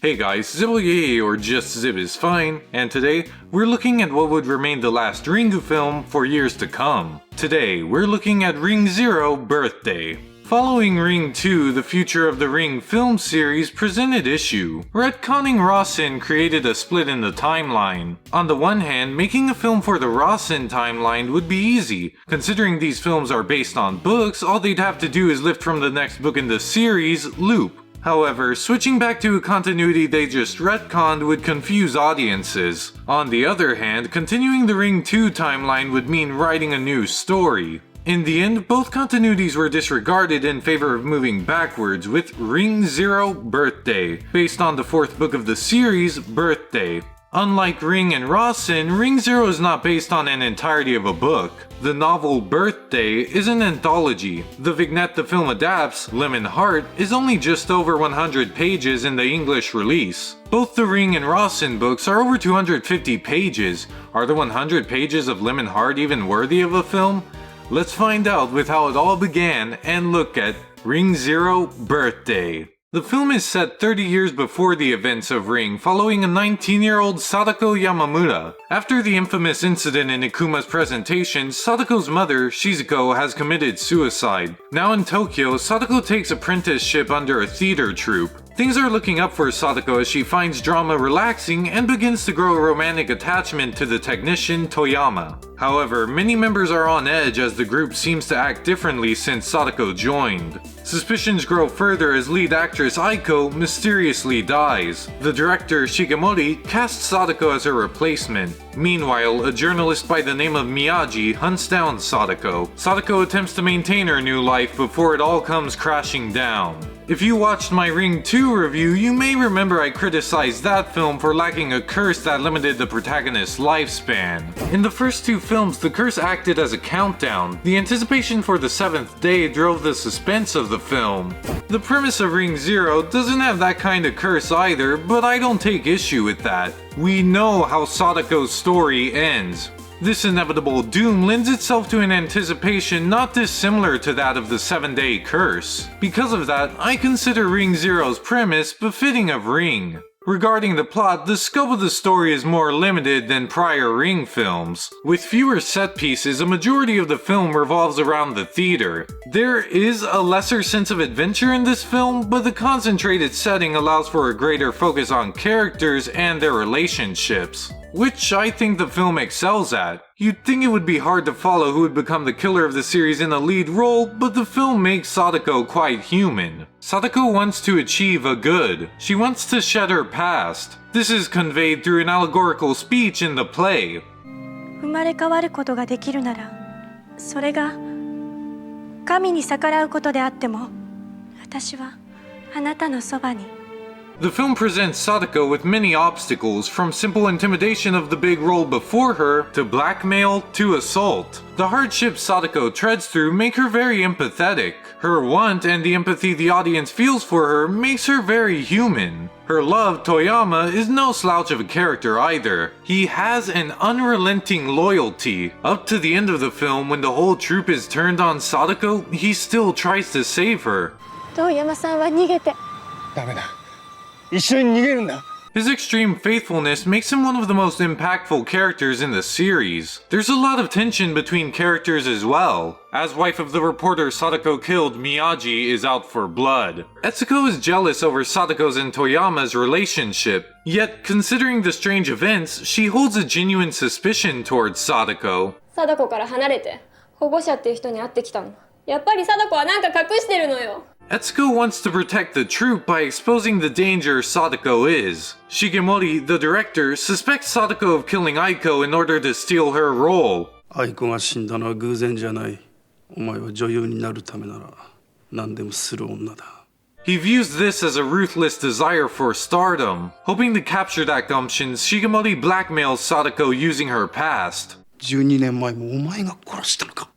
Hey guys, Zibboyeye or just Zib is fine, and today we're looking at what would remain the last Ringu film for years to come. Today we're looking at Ring 0 Birthday. Following Ring 2, the future of the Ring film series presented issue. Retconning Rasen created a split in the timeline. On the one hand, making a film for the Rasen timeline would be easy. Considering these films are based on books, all they'd have to do is lift from the next book in the series, Loop. However, switching back to a continuity they just retconned would confuse audiences. On the other hand, continuing the Ring 2 timeline would mean writing a new story. In the end, both continuities were disregarded in favor of moving backwards with Ring 0 Birthday, based on the fourth book of the series, Birthday. Unlike Ring and Rasen, Ring 0 is not based on an entirety of a book. The novel Birthday is an anthology. The vignette the film adapts, Lemon Heart, is only just over 100 pages in the English release. Both the Ring and Rasen books are over 250 pages. Are the 100 pages of Lemon Heart even worthy of a film? Let's find out with how it all began and look at Ring 0 Birthday. The film is set 30 years before the events of Ring, following a 19-year-old Sadako Yamamura. After the infamous incident in Ikuma's presentation, Sadako's mother, Shizuko, has committed suicide. Now in Tokyo, Sadako takes apprenticeship under a theater troupe. Things are looking up for Sadako as she finds drama relaxing and begins to grow a romantic attachment to the technician Toyama. However, many members are on edge as the group seems to act differently since Sadako joined. Suspicions grow further as lead actress Aiko mysteriously dies. The director Shigemori casts Sadako as her replacement. Meanwhile, a journalist by the name of Miyagi hunts down Sadako. Sadako attempts to maintain her new life before it all comes crashing down. If you watched my Ring 2 review, you may remember I criticized that film for lacking a curse that limited the protagonist's lifespan. In the first two films, the curse acted as a countdown. The anticipation for the 7th day drove the suspense of the film. The premise of Ring 0 doesn't have that kind of curse either, but I don't take issue with that. We know how Sadako's story ends. This inevitable doom lends itself to an anticipation not dissimilar to that of the 7-day curse. Because of that, I consider Ring 0's premise befitting of Ring. Regarding the plot, the scope of the story is more limited than prior Ring films. With fewer set pieces, a majority of the film revolves around the theater. There is a lesser sense of adventure in this film, but the concentrated setting allows for a greater focus on characters and their relationships, which I think the film excels at. You'd think it would be hard to follow who would become the killer of the series in a lead role, but the film makes Sadako quite human. Sadako wants to achieve a good. She wants to shed her past. This is conveyed through an allegorical speech in the play. 生まれ変わることができるなら、それが神に逆らうことであっても、私はあなたのそばに。 The film presents Sadako with many obstacles, from simple intimidation of the big role before her, to blackmail, to assault. The hardships Sadako treads through make her very empathetic. Her want and the empathy the audience feels for her makes her very human. Her love, Toyama, is no slouch of a character either. He has an unrelenting loyalty. Up to the end of the film, when the whole troupe is turned on Sadako, he still tries to save her. 遠山さんは逃げて。ダメだ。一緒に逃げるんだ。 His extreme faithfulness makes him one of the most impactful characters in the series. There's a lot of tension between characters as well. As wife of the reporter Sadako killed, Miyagi is out for blood. Etsuko is jealous over Sadako's and Toyama's relationship. Yet, considering the strange events, she holds a genuine suspicion towards Sadako. 貞子から離れて保護者っていう人に会ってきたの。やっぱり貞子はなんか隠してるのよ。 Etsuko wants to protect the troupe by exposing the danger Sadako is. Shigemori, the director, suspects Sadako of killing Aiko in order to steal her role. アイコが死んだのは偶然じゃない。お前は女優になるためなら何でもする女だ。 He views this as a ruthless desire for stardom. Hoping to capture that gumption, Shigemori blackmails Sadako using her past. 12年前もお前が殺したのか。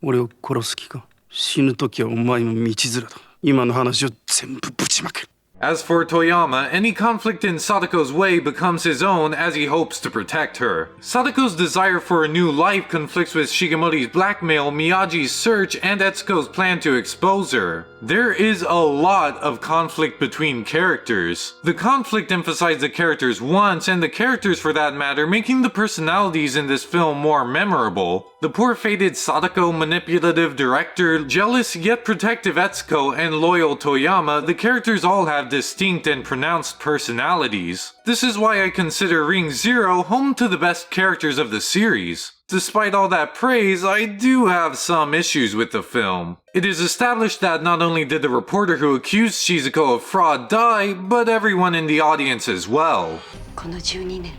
俺を殺す気か。死ぬ時はお前の道連れだ。今の話を全部ぶちまける。 As for Toyama, any conflict in Sadako's way becomes his own as he hopes to protect her. Sadako's desire for a new life conflicts with Shigemori's blackmail, Miyagi's search, and Etsuko's plan to expose her. There is a lot of conflict between characters. The conflict emphasizes the characters' wants and the characters for that matter, making the personalities in this film more memorable. The poor fated Sadako manipulative director, jealous yet protective Etsuko, and loyal Toyama, the characters all have distinct and pronounced personalities. This is why I consider Ring Zero home to the best characters of the series. Despite all that praise, I do have some issues with the film. It is established that not only did the reporter who accused Shizuko of fraud die, but everyone in the audience as well. この12年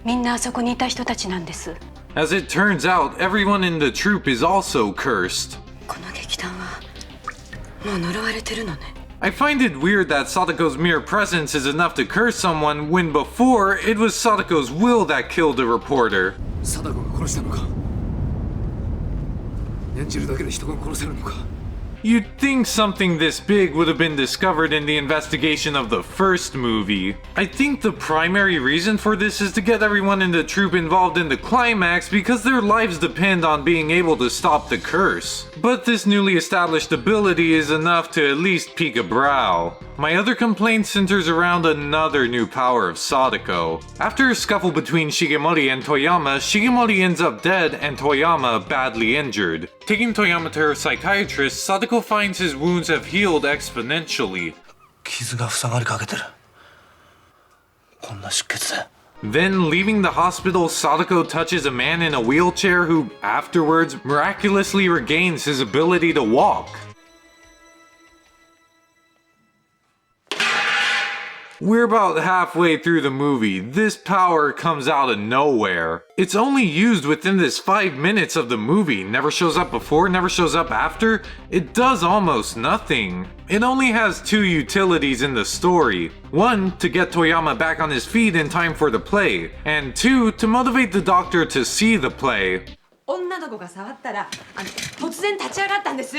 みんなあそこにいた人たちなんです。 As it turns out, everyone in the troupe is also cursed. この劇団はもう呪われてるのね。 I find it weird that Sadako's mere presence is enough to curse someone when before it was Sadako's will that killed the reporter. 貞子が殺したのか演じるだけで人が殺せるのか You'd think something this big would have been discovered in the investigation of the first movie. I think the primary reason for this is to get everyone in the troupe involved in the climax because their lives depend on being able to stop the curse. But this newly established ability is enough to at least pique a brow. My other complaint centers around another new power of Sadako. After a scuffle between Shigemori and Toyama, Shigemori ends up dead and Toyama badly injured. Taking Toyama to her psychiatrist, Sadako finds his wounds have healed exponentially. 傷が塞がりかけてるこんな出血で Then, leaving the hospital, Sadako touches a man in a wheelchair who, afterwards, miraculously regains his ability to walk. We're about halfway through the movie. This power comes out of nowhere. It's only used within this 5 minutes of the movie. Never shows up before, never shows up after. It does almost nothing. It only has 2 utilities in the story. 1, to get Toyama back on his feet in time for the play. And 2, to motivate the doctor to see the play. 女の子が触ったら突然立ち上がったんです。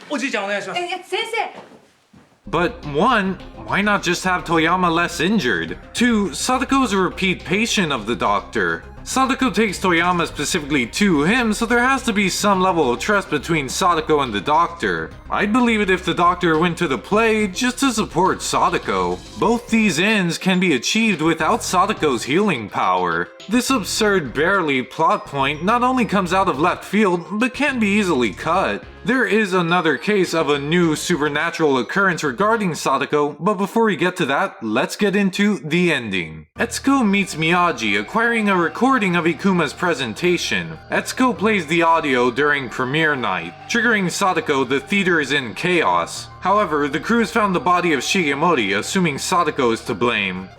おじいちゃんお願いします先生 But 1, why not just have Toyama less injured? 2, Sadako is a repeat patient of the doctor. Sadako takes Toyama specifically to him, so there has to be some level of trust between Sadako and the doctor. I'd believe it if the doctor went to the play just to support Sadako. Both these ends can be achieved without Sadako's healing power. This absurd barely plot point not only comes out of left field, but can be easily cut. There is another case of a new supernatural occurrence regarding Sadako, but before we get to that, let's get into the ending. Etsuko meets Miyagi, acquiring a recording of Ikuma's presentation. Etsuko plays the audio during premiere night. Triggering Sadako, the theater is in chaos. However, the crew has found the body of Shigemori, assuming Sadako is to blame.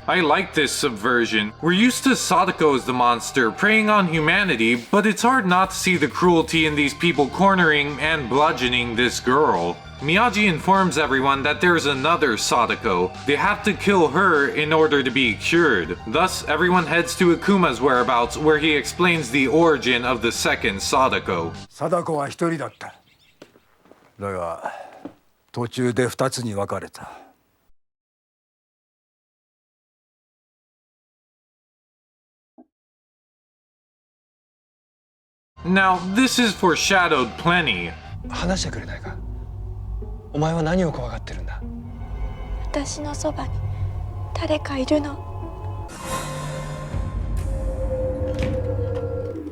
I like this subversion. We're used to Sadako as the monster, preying on humanity, but it's hard not to see the cruelty in these people cornering and bludgeoning this girl. Miyagi informs everyone that there's another Sadako. They have to kill her in order to be cured. Thus, everyone heads to Ikuma's whereabouts, where he explains the origin of the second Sadako. 貞子は一人だった。だが途中で二つに分かれた。Now, this is foreshadowed plenty. 話してくれないか。お前は何を怖がってるんだ。私のそばに誰かいるの。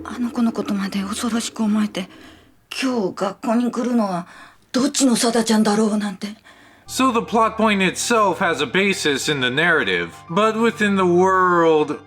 あの子のことまで恐ろしく思えて、今日学校に来るのはどっちのサダちゃんだろうなんて。So the plot point itself has a basis in the narrative, but within the world,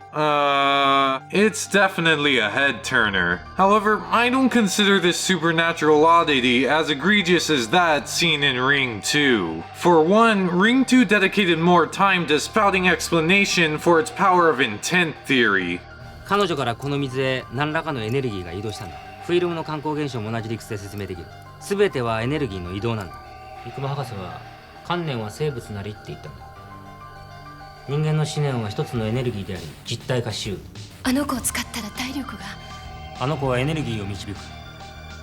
it's definitely a head-turner. However, I don't consider this supernatural oddity as egregious as that seen in Ring 2. For one, Ring 2 dedicated more time to spouting explanation for its power of intent theory. 彼女からこの水へ何らかのエネルギーが移動したんだ。フィルムの観光現象も同じ理屈で説明できる。全てはエネルギーの移動なんだ。生馬博士は観念は生物なりって言ったんだ。人間の思念は一つのエネルギーであり実体化しうる。あの子を使ったら体力が。あの子はエネルギーを導く。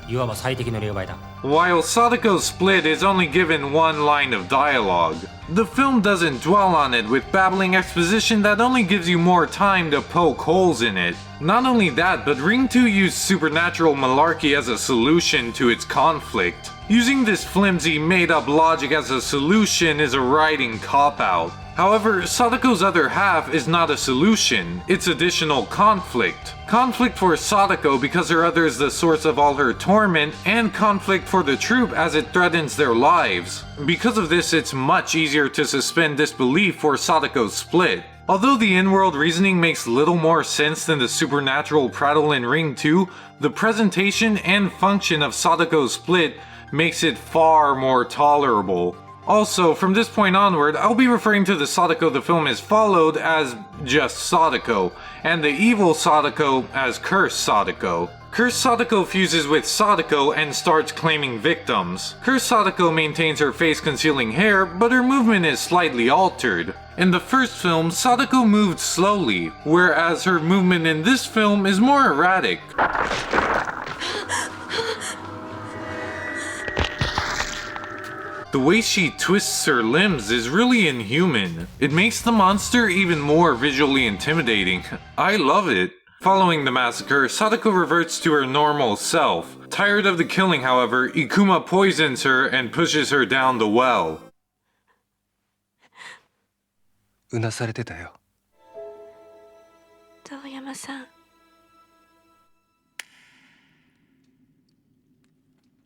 いわば最適の霊媒だ。 While Sadako's split is only given one line of dialogue, the film doesn't dwell on it with babbling exposition that only gives you more time to poke holes in it. Not only that, but Ring 2 used supernatural malarkey as a solution to its conflict. Using this flimsy, made-up logic as a solution is a writing cop-out. However, Sadako's other half is not a solution, it's additional conflict. Conflict for Sadako because her other is the source of all her torment, and conflict for the troop as it threatens their lives. Because of this, it's much easier to suspend disbelief for Sadako's split. Although the in-world reasoning makes little more sense than the supernatural prattle in Ring 2, the presentation and function of Sadako's split makes it far more tolerable. Also, from this point onward, I'll be referring to the Sadako the film has followed as just Sadako, and the evil Sadako as Cursed Sadako. Cursed Sadako fuses with Sadako and starts claiming victims. Cursed Sadako maintains her face concealing hair, but her movement is slightly altered. In the first film, Sadako moved slowly, whereas her movement in this film is more erratic. The way she twists her limbs is really inhuman. It makes the monster even more visually intimidating. I love it. Following the massacre, Sadako reverts to her normal self. Tired of the killing, however, Ikuma poisons her and pushes her down the well. うなされてたよ。遠山さん。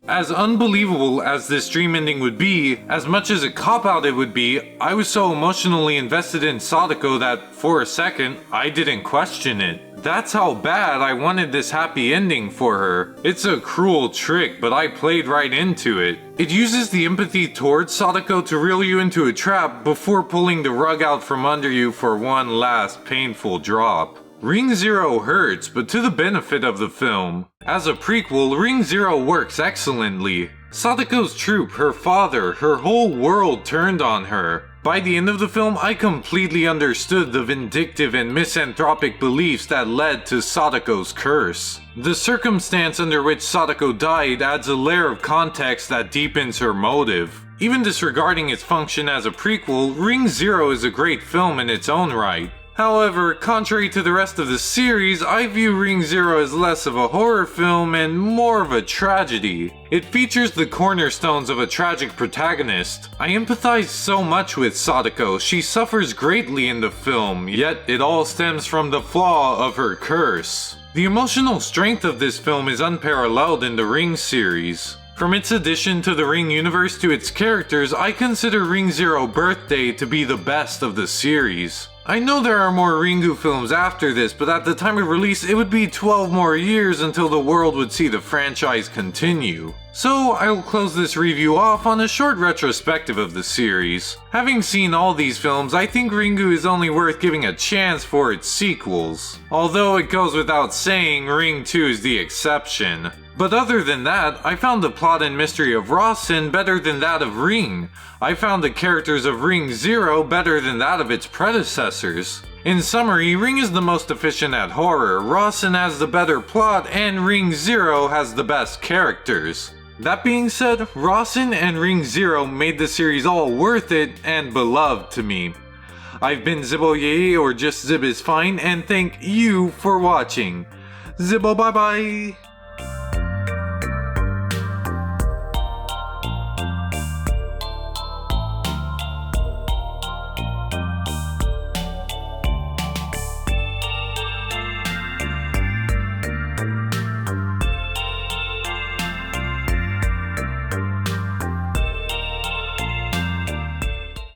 As unbelievable as this dream ending would be, as much as a cop-out it would be, I was so emotionally invested in Sadako that, for a second, I didn't question it. That's how bad I wanted this happy ending for her. It's a cruel trick, but I played right into it. It uses the empathy towards Sadako to reel you into a trap before pulling the rug out from under you for one last painful drop. Ring Zero hurts, but to the benefit of the film. As a prequel, Ring Zero works excellently. Sadako's troop, her father, her whole world turned on her. By the end of the film, I completely understood the vindictive and misanthropic beliefs that led to Sadako's curse. The circumstance under which Sadako died adds a layer of context that deepens her motive. Even disregarding its function as a prequel, Ring Zero is a great film in its own right. However, contrary to the rest of the series, I view Ring Zero as less of a horror film and more of a tragedy. It features the cornerstones of a tragic protagonist. I empathize so much with Sadako, she suffers greatly in the film, yet it all stems from the flaw of her curse. The emotional strength of this film is unparalleled in the Ring series. From its addition to the Ring universe to its characters, I consider Ring Zero Birthday to be the best of the series. I know there are more Ringu films after this, but at the time of release it would be 12 more years until the world would see the franchise continue. So I'll close this review off on a short retrospective of the series. Having seen all these films, I think Ringu is only worth giving a chance for its sequels. Although it goes without saying, Ring 2 is the exception. But other than that, I found the plot and mystery of Rasen better than that of Ring. I found the characters of Ring Zero better than that of its predecessors. In summary, Ring is the most efficient at horror, Rasen has the better plot, and Ring Zero has the best characters. That being said, Rasen and Ring Zero made the series all worth it and beloved to me. I've been Zibboyeye, or just Zib is fine, and thank you for watching. Zibbo bye bye!